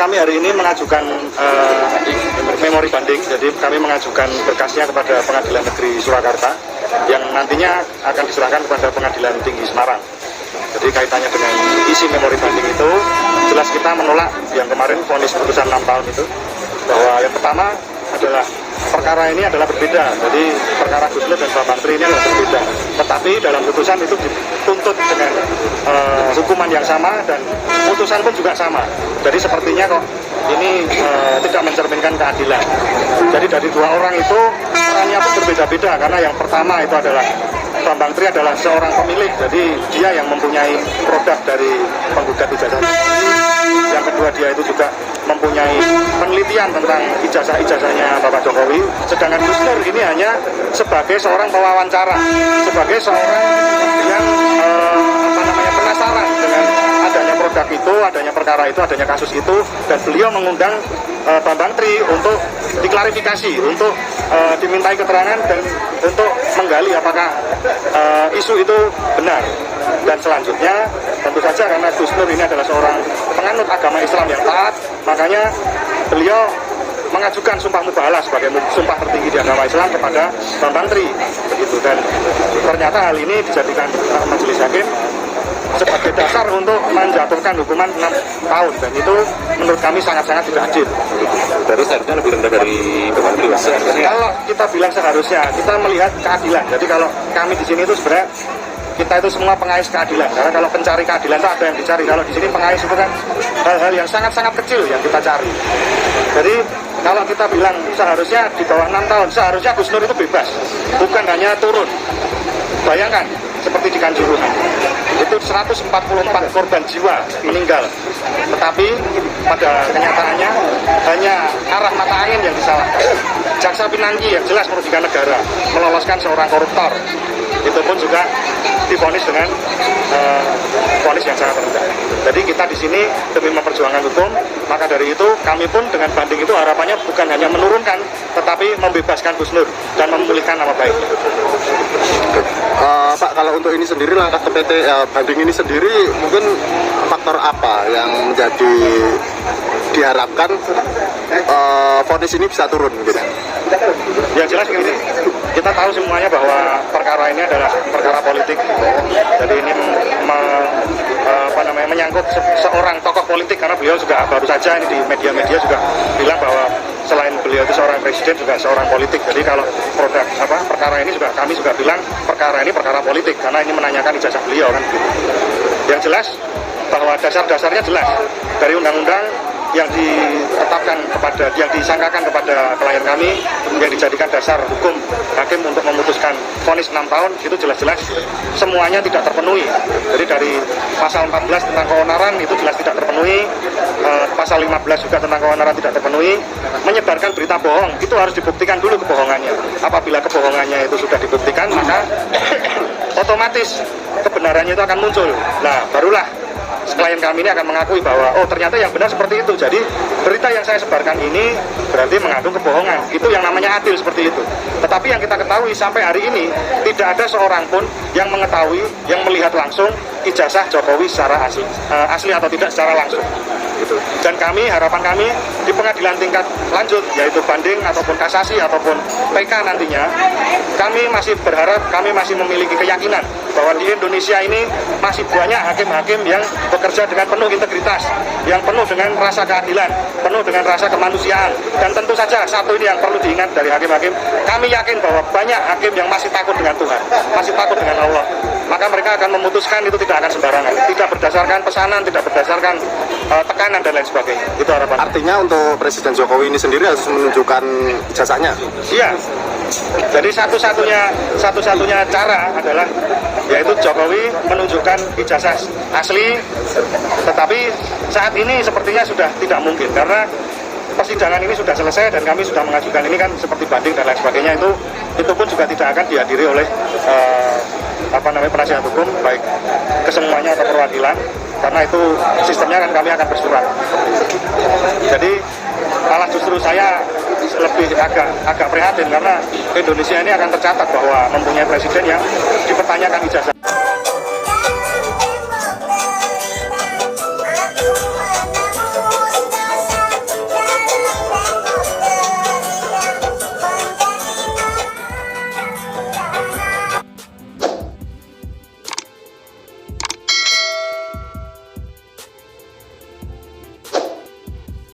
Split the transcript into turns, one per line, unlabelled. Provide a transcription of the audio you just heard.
kami hari ini mengajukan memori banding, jadi kami mengajukan berkasnya kepada Pengadilan Negeri Surakarta yang nantinya akan diserahkan kepada Pengadilan Tinggi Semarang. Jadi kaitannya dengan isi memori banding itu, jelas kita menolak yang kemarin vonis putusan 6 tahun itu, bahwa yang pertama adalah perkara ini adalah berbeda, jadi perkara Gus Nur dan Bambang Tri ini adalah berbeda. Tetapi dalam putusan itu dituntut dengan hukuman yang sama dan putusan pun juga sama. Jadi sepertinya kok ini tidak mencerminkan keadilan. Jadi dari dua orang itu perannya pun berbeda-beda, karena yang pertama itu adalah Bambang Tri adalah seorang pemilik, jadi dia yang mempunyai produk dari penggugat ijazah. Yang kedua, dia itu juga mempunyai penelitian tentang ijazah-ijazahnya Bapak Jokowi. Sedangkan Gus Nur ini hanya sebagai seorang pewawancara, sebagai seorang yang penasaran dengan adanya produk itu, adanya perkara itu, adanya kasus itu, dan beliau mengundang Bambang Tri untuk diklarifikasi, untuk dimintai keterangan dan untuk menggali apakah isu itu benar. Dan selanjutnya tentu saja karena Gus Nur ini adalah seorang penganut agama Islam yang taat, makanya beliau mengajukan sumpah mubahalah sebagai sumpah tertinggi di agama Islam kepada Bambang Tri, begitu. Dan ternyata hal ini dijadikan majelis hakim sebagai dasar untuk menjatuhkan hukuman 6 tahun, dan itu menurut kami sangat-sangat tidak adil.
Baru seharusnya lebih rendah dari Bambang Tri.
Kalau kita bilang seharusnya, kita melihat keadilan. Jadi kalau kami di sini itu sebenarnya kita itu semua pengais keadilan, karena kalau pencari keadilan itu ada yang dicari. Kalau di sini pengais itu kan hal-hal yang sangat-sangat kecil yang kita cari. Jadi kalau kita bilang seharusnya di bawah 6 tahun, seharusnya Gus Nur itu bebas, bukan hanya turun. Bayangkan seperti di Kanjuruhan, itu 144 korban jiwa meninggal, tetapi pada kenyataannya hanya arah mata angin yang disalahkan. Jaksa Pinangki yang jelas merugikan negara meloloskan seorang koruptor, itu pun juga divonis dengan vonis yang sangat rendah. Jadi kita di sini demi memperjuangkan hukum, maka dari itu kami pun dengan banding itu harapannya bukan hanya menurunkan, tetapi membebaskan Gus Nur dan memulihkan nama baik.
Pak, kalau untuk ini sendiri langkah ke PT banding ini sendiri mungkin faktor apa yang menjadi diharapkan vonis ini bisa turun gitu?
Yang jelas begini, kita tahu semuanya bahwa perkara ini adalah perkara politik. Jadi ini menyangkut seorang tokoh politik, karena beliau juga baru saja ini di media-media juga bilang bahwa selain beliau itu seorang presiden juga seorang politik. Jadi kalau perkara ini juga kami juga bilang perkara ini perkara politik, karena ini menanyakan ijazah beliau kan gitu. Yang jelas bahwa dasar-dasarnya jelas dari undang-undang yang ditetapkan kepada, yang disangkakan kepada klien kami, yang dijadikan dasar hukum hakim untuk memutuskan vonis 6 tahun, itu jelas-jelas semuanya tidak terpenuhi. Jadi dari pasal 14 tentang keonaran itu jelas tidak terpenuhi, pasal 15 juga tentang keonaran tidak terpenuhi. Menyebarkan berita bohong itu harus dibuktikan dulu kebohongannya. Apabila kebohongannya itu sudah dibuktikan, maka otomatis kebenarannya itu akan muncul. Nah, barulah klien kami ini akan mengakui bahwa oh ternyata yang benar seperti itu. Jadi berita yang saya sebarkan ini berarti mengandung kebohongan. Itu yang namanya adil seperti itu. Tetapi yang kita ketahui sampai hari ini tidak ada seorang pun yang mengetahui, yang melihat langsung ijazah Jokowi secara asli atau tidak secara langsung. Gitu. Dan kami, harapan kami di pengadilan tingkat lanjut, yaitu banding ataupun kasasi ataupun PK nantinya, kami masih berharap, kami masih memiliki keyakinan bahwa di Indonesia ini masih banyak hakim-hakim yang bekerja dengan penuh integritas, yang penuh dengan rasa keadilan, penuh dengan rasa kemanusiaan. Dan tentu saja satu ini yang perlu diingat dari hakim-hakim, kami yakin bahwa banyak hakim yang masih takut dengan Tuhan, masih takut dengan Allah. Maka mereka akan memutuskan itu tidak akan sembarangan, tidak berdasarkan pesanan, tidak berdasarkan tekanan dan lain sebagainya. Itu harapan.
Artinya untuk Presiden Jokowi ini sendiri harus menunjukkan ijazahnya?
Iya. Jadi satu-satunya cara adalah yaitu Jokowi menunjukkan ijazah asli, tetapi saat ini sepertinya sudah tidak mungkin karena persidangan ini sudah selesai dan kami sudah mengajukan ini kan seperti banding dan lain sebagainya, itu pun juga tidak akan dihadiri oleh penasihat hukum baik kesemuanya atau perwakilan, karena itu sistemnya kan kami akan bersurat. Jadi malah justru saya lebih agak prihatin karena Indonesia ini akan tercatat bahwa mempunyai presiden yang dipertanyakan ijazah.